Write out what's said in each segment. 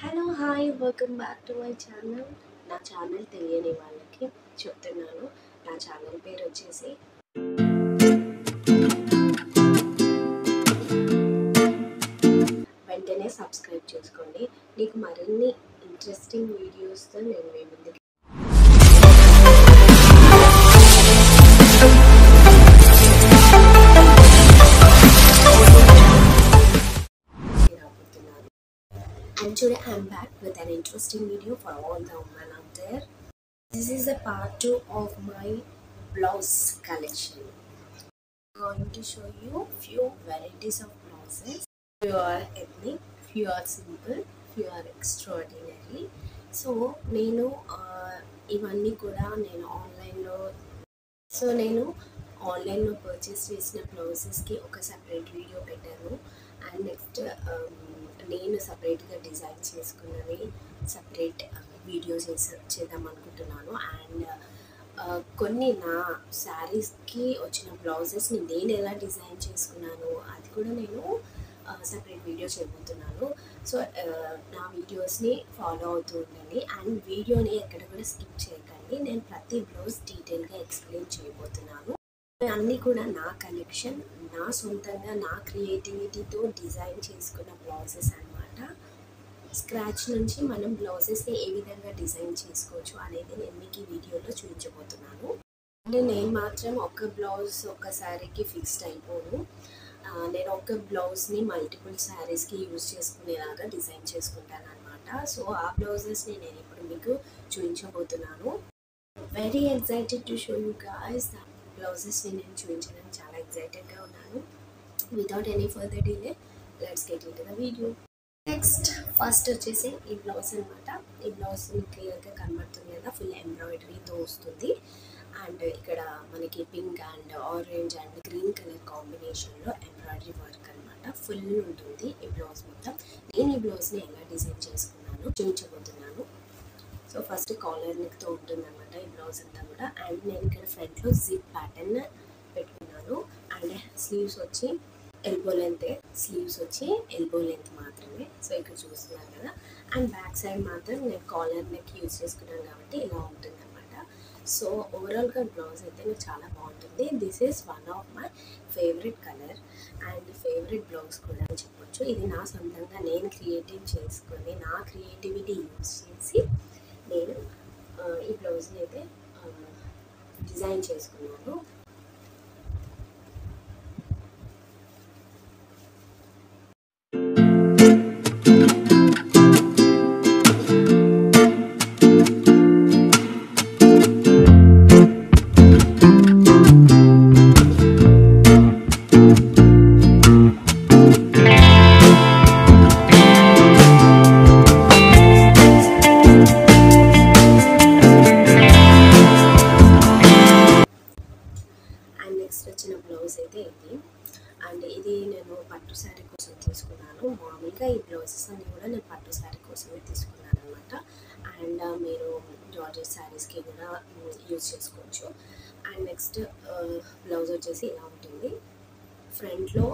Hello hi welcome back to my channel. నా channel తెలియని వాళ్ళకి చెప్తున్నాను. నా ఛానల్ పేరు వచ్చేసి వెంటనే సబ్స్క్రైబ్ చేసుకోండి. మీకు మరిన్ని ఇంట్రెస్టింగ్ వీడియోస్తో నేను మీ ముందుకి రాబోతున్నాను. And today I'm back with an interesting video for all the women out there. This is a part 2 of my blouse collection. I'm going to show you few varieties of blouses. Few are ethnic, few are simple, few are extraordinary. So నేను ఇవన్నీ కూడా నేను ఆన్లైన్లో purchase చేసిన బ్లౌజెస్కి ఒక separate video పెట్టాను. And next నేను సపరేట్గా డిజైన్ చేసుకున్నవి సపరేట్ వీడియో చేద్దాం అనుకుంటున్నాను. అండ్ కొన్ని నా శారీస్కి వచ్చిన బ్లౌజెస్ని నేను ఎలా డిజైన్ చేసుకున్నాను అది కూడా నేను సపరేట్ వీడియో చేయబోతున్నాను. సో నా వీడియోస్ని ఫాలో అవుతూ ఉండండి. అండ్ వీడియోని ఎక్కడ కూడా స్కిప్ చేయకండి. నేను ప్రతి బ్లౌజ్ డీటెయిల్గా ఎక్స్ప్లెయిన్ చేయబోతున్నాను. అన్నీ కూడా నా కలెక్షన్, నా సొంతంగా నా క్రియేటివిటీతో డిజైన్ చేసుకున్న బ్లౌజెస్ అన్నమాట. స్క్రాచ్ నుంచి మనం బ్లౌజెస్ని ఏ విధంగా డిజైన్ చేసుకోవచ్చు అనేది నేను మీకు ఈ వీడియోలో చూపించబోతున్నాను. అంటే నేను మాత్రం ఒక బ్లౌజ్ ఒక శారీకి ఫిక్స్డ్ అయిపోను. నేను ఒక బ్లౌజ్ని మల్టిపుల్ శారీస్కి యూజ్ చేసుకునేలాగా డిజైన్ చేసుకుంటాను అనమాట. సో ఆ బ్లౌజెస్ని నేను ఇప్పుడు మీకు చూపించబోతున్నాను. Very excited to show you guys. బ్లౌజెస్ని నేను చూపించడానికి చాలా ఎక్సైటెడ్గా ఉన్నాను. Without any further delay let's get into the video. Next first వచ్చేసి ఈ బ్లౌజ్ అనమాట. ఈ బ్లౌజ్ క్లియర్గా కనబడుతుంది కదా, ఫుల్ ఎంబ్రాయిడరీతో వస్తుంది. అండ్ ఇక్కడ మనకి pink and orange and green colour కాంబినేషన్లో ఎంబ్రాయిడరీ వర్క్ అనమాట. ఫుల్ ఉంటుంది ఈ బ్లౌజ్ మొత్తం. నేను ఈ బ్లౌజ్ని ఎలా డిజైన్ చేసుకున్నాను చూపించబోతున్నాను. సో ఫస్ట్ కాలర్ నెక్తో ఉంటుందన్నమాట ఈ బ్లౌజ్ అంతా కూడా. అండ్ నేను ఇక్కడ ఫ్రంట్లో జిప్ ప్యాటర్న్ పెట్టుకున్నాను. అండ్ స్లీవ్స్ వచ్చి ఎల్బో లెంత్, స్లీవ్స్ వచ్చి ఎల్బో లెంత్ మాత్రమే. సో ఇక్కడ చూస్తున్నారు కదా. అండ్ బ్యాక్ సైడ్ మాత్రం నేను కాలర్ నెక్ యూజ్ చేసుకున్నాను కాబట్టి ఇలా ఉంటుంది అనమాట. సో ఓవరాల్గా బ్లౌజ్ అయితే నాకు చాలా బాగుంటుంది. This is one of my favourite colour and favourite blouse కూడా అని చెప్పొచ్చు. ఇది నా సొంతంగా నేను క్రియేటివ్ చేసుకొని నా క్రియేటివిటీ యూజ్ చేసి నేను ఈ బ్లౌజ్ని అయితే డిజైన్ చేసుకున్నాను. వచ్చిన బ్లౌజ్ అయితే ఇది. అండ్ ఇది నేను పట్టు శారీ కోసం తీసుకున్నాను. మామూలుగా ఈ బ్లౌజెస్ అన్నీ కూడా నేను పట్టు శారీ కోసమే తీసుకున్నాను అనమాట. అండ్ మీరు జార్జెట్ శారీస్కి కూడా యూజ్ చేసుకోవచ్చు. అండ్ నెక్స్ట్ బ్లౌజ్ వచ్చేసి ఇలా ఉంటుంది. ఫ్రంట్లో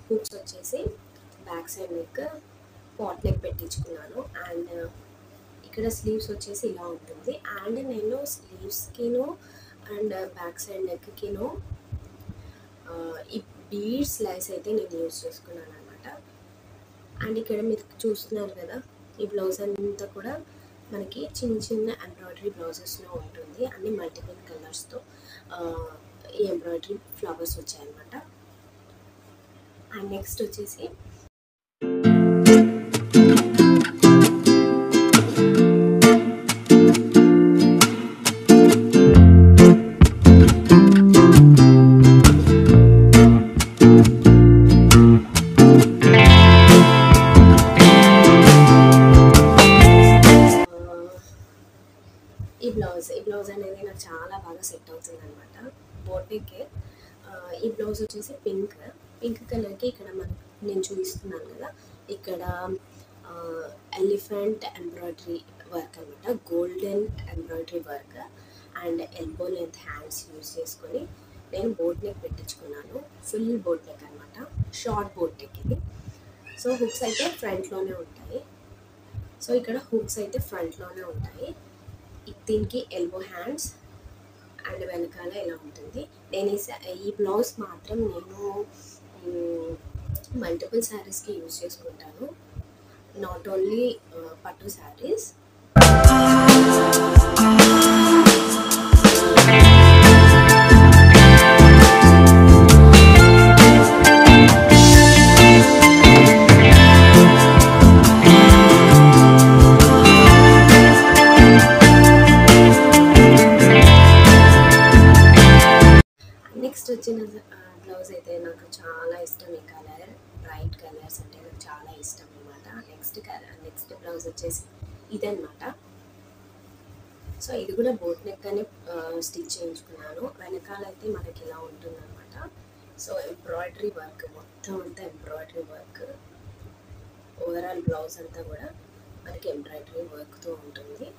హుక్స్ వచ్చేసి back side neck pot neck పెట్టించుకున్నాను. అండ్ ఇక్కడ స్లీవ్స్ వచ్చేసి ఇలా ఉంటుంది. అండ్ నేను స్లీవ్స్కిను అండ్ బ్యాక్ సైడ్ నెక్కిను ఈ బీడ్స్ లైస్ అయితే నేను యూజ్ చేసుకున్నాను అనమాట. అండ్ ఇక్కడ మీరు చూస్తున్నారు కదా, ఈ బ్లౌజ్ అంతా కూడా మనకి చిన్న చిన్న ఎంబ్రాయిడరీ బ్లౌజెస్లో ఉంటుంది. అన్ని మల్టిపుల్ కలర్స్తో ఈ ఎంబ్రాయిడరీ ఫ్లవర్స్ వచ్చాయన్నమాట. అండ్ నెక్స్ట్ వచ్చేసి ఈ బ్లౌజ్ అనేది నాకు చాలా బాగా సెట్ అవుతుంది అనమాట. బోటికే ఈ బ్లౌజ్ వచ్చేసి పింక్ కలర్కి ఇక్కడ నేను చూపిస్తున్నాను కదా, ఇక్కడ ఎలిఫెంట్ ఎంబ్రాయిడరీ వర్క్ అనమాట. Golden embroidery work and elbow length hands use చేసుకొని నేను బోట్ నెక్ పెట్టించుకున్నాను. ఫుల్ బోట్ నెక్ అనమాట, షార్ట్ బోట్ నెక్ ఇది. సో హుక్స్ అయితే ఫ్రంట్లోనే ఉంటాయి. సో ఇక్కడ హుక్స్ అయితే ఫ్రంట్లోనే ఉంటాయి. దీనికి ఎల్బో హ్యాండ్స్ అండ్ వెనకాల ఇలా ఉంటుంది. నేను ఈ బ్లౌజ్ మాత్రం నేను మల్టిపుల్ శారీస్కి యూజ్ చేసుకుంటాను, నాట్ ఓన్లీ పట్టు శారీస్. నెక్స్ట్ వచ్చిన బ్లౌజ్ అయితే నాకు చాలా ఇష్టం. ఈ కలర్ బ్రైట్ కలర్స్ అంటే నాకు చాలా ఇష్టం అనమాట. నెక్స్ట్ బ్లౌజ్ వచ్చేసి ఇదన్నమాట. సో ఇది కూడా బోట్ నెక్ అని స్టిచ్ చేయించుకున్నాను. వెనకాల అయితే మనకి ఇలా ఉంటుందన్నమాట. సో ఎంబ్రాయిడరీ వర్క్, మొత్తం అంతా ఎంబ్రాయిడరీ వర్క్. ఓవరాల్ బ్లౌజ్ అంతా కూడా మనకి ఎంబ్రాయిడరీ వర్క్తో ఉంటుంది.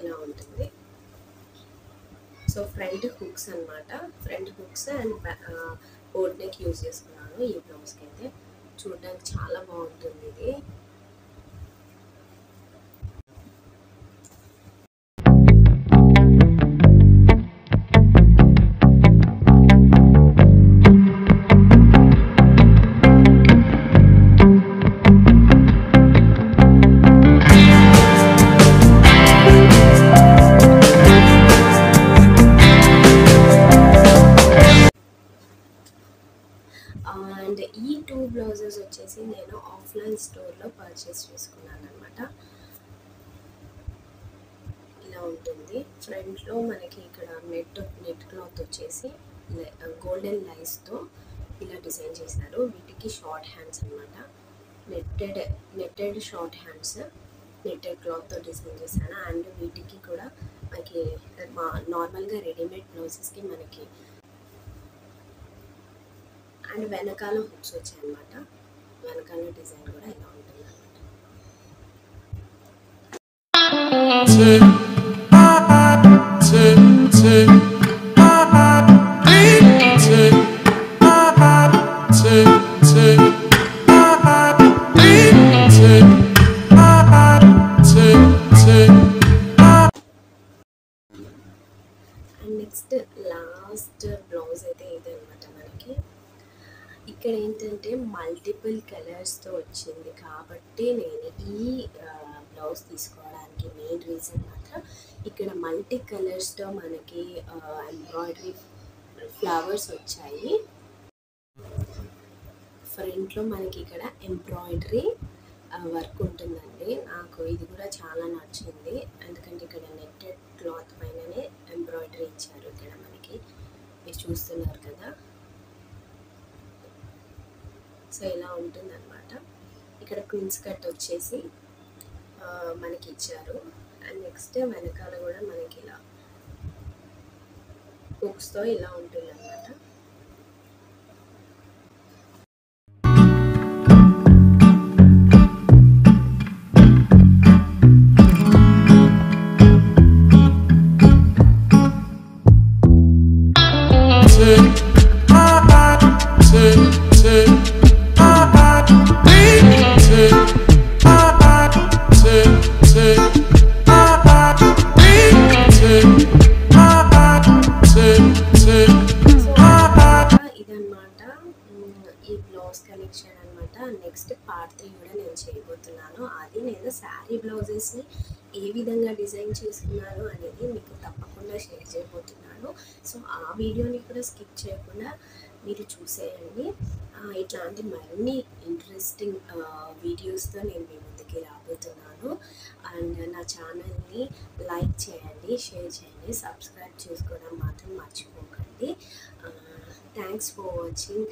ఇలా ఉంటుంది. సో ఫ్రంట్ హుక్స్ అనమాట, front hooks and boat neck use చేసుకున్నాను ఈ బ్లౌజ్కి. అయితే చూడడానికి చాలా బాగుంటుంది ఇది. అండ్ ఈ 2 బ్లౌజెస్ వచ్చేసి నేను ఆఫ్లైన్ స్టోర్లో పర్చేస్ చేసుకున్నాను అనమాట. ఇలా ఉంటుంది. ఫ్రంట్లో మనకి ఇక్కడ నెట్ క్లాత్ వచ్చేసి గోల్డెన్ లైన్స్తో ఇలా డిజైన్ చేశారు. వీటికి షార్ట్ హ్యాండ్స్ అనమాట, నెట్టెడ్ షార్ట్ హ్యాండ్స్, నెట్టెడ్ క్లాత్తో డిజైన్ చేశాను. అండ్ వీటికి కూడా మనకి నార్మల్గా రెడీమేడ్ బ్లౌజెస్కి మనకి అండ్ వెనకాల హుక్స్ వచ్చాయి అనమాట. వెనకాల డిజైన్ కూడా ఇలా ఉంటుంది అనమాట. అండ్ నెక్స్ట్ లాస్ట్ బ్లౌజ్ అయితే ఇదే అనమాట. మనకి ఇక్కడ ఏంటంటే మల్టిపుల్ కలర్స్తో వచ్చింది కాబట్టి నేను ఈ బ్లౌజ్ తీసుకోవడానికి మెయిన్ రీజన్ మాత్రం ఇక్కడ మల్టీ కలర్స్తో మనకి ఎంబ్రాయిడరీ ఫ్లవర్స్ వచ్చాయి. ఫ్రంట్లో మనకి ఇక్కడ ఎంబ్రాయిడరీ వర్క్ ఉంటుందండి. నాకు ఇది కూడా చాలా నచ్చింది, ఎందుకంటే ఇక్కడ నెట్టెడ్ క్లాత్ పైననే ఎంబ్రాయిడరీ ఇచ్చారు. ఇక్కడ మనకి మీరు చూస్తున్నారు కదా. సో ఇలా ఉంటుంది అనమాట. ఇక్కడ ప్రిన్స్ కట్ వచ్చేసి మనకి ఇచ్చారు. అండ్ నెక్స్ట్ వెనకాల కూడా మనకి ఇలా హుక్స్తో ఇలా ఉంటుంది అనమాట. ఈ బ్లౌజ్ కలెక్షన్ అనమాట. నెక్స్ట్ పార్ట్ 3 కూడా నేను చేయబోతున్నాను. అది నేను శారీ బ్లౌజెస్ని ఏ విధంగా డిజైన్ చేసుకున్నాను అనేది మీకు తప్పకుండా షేర్ చేయబోతున్నాను. సో ఆ వీడియోని కూడా స్కిప్ చేయకుండా మీరు చూసేయండి. ఇట్లాంటి మరిన్ని ఇంట్రెస్టింగ్ వీడియోస్తో నేను మీ ముందుకి రాబోతున్నాను. అండ్ నా ఛానల్ని లైక్ చేయండి, షేర్ చేయండి, సబ్స్క్రైబ్ చేసుకోవడం మాత్రం మర్చిపోకండి. Thanks for watching.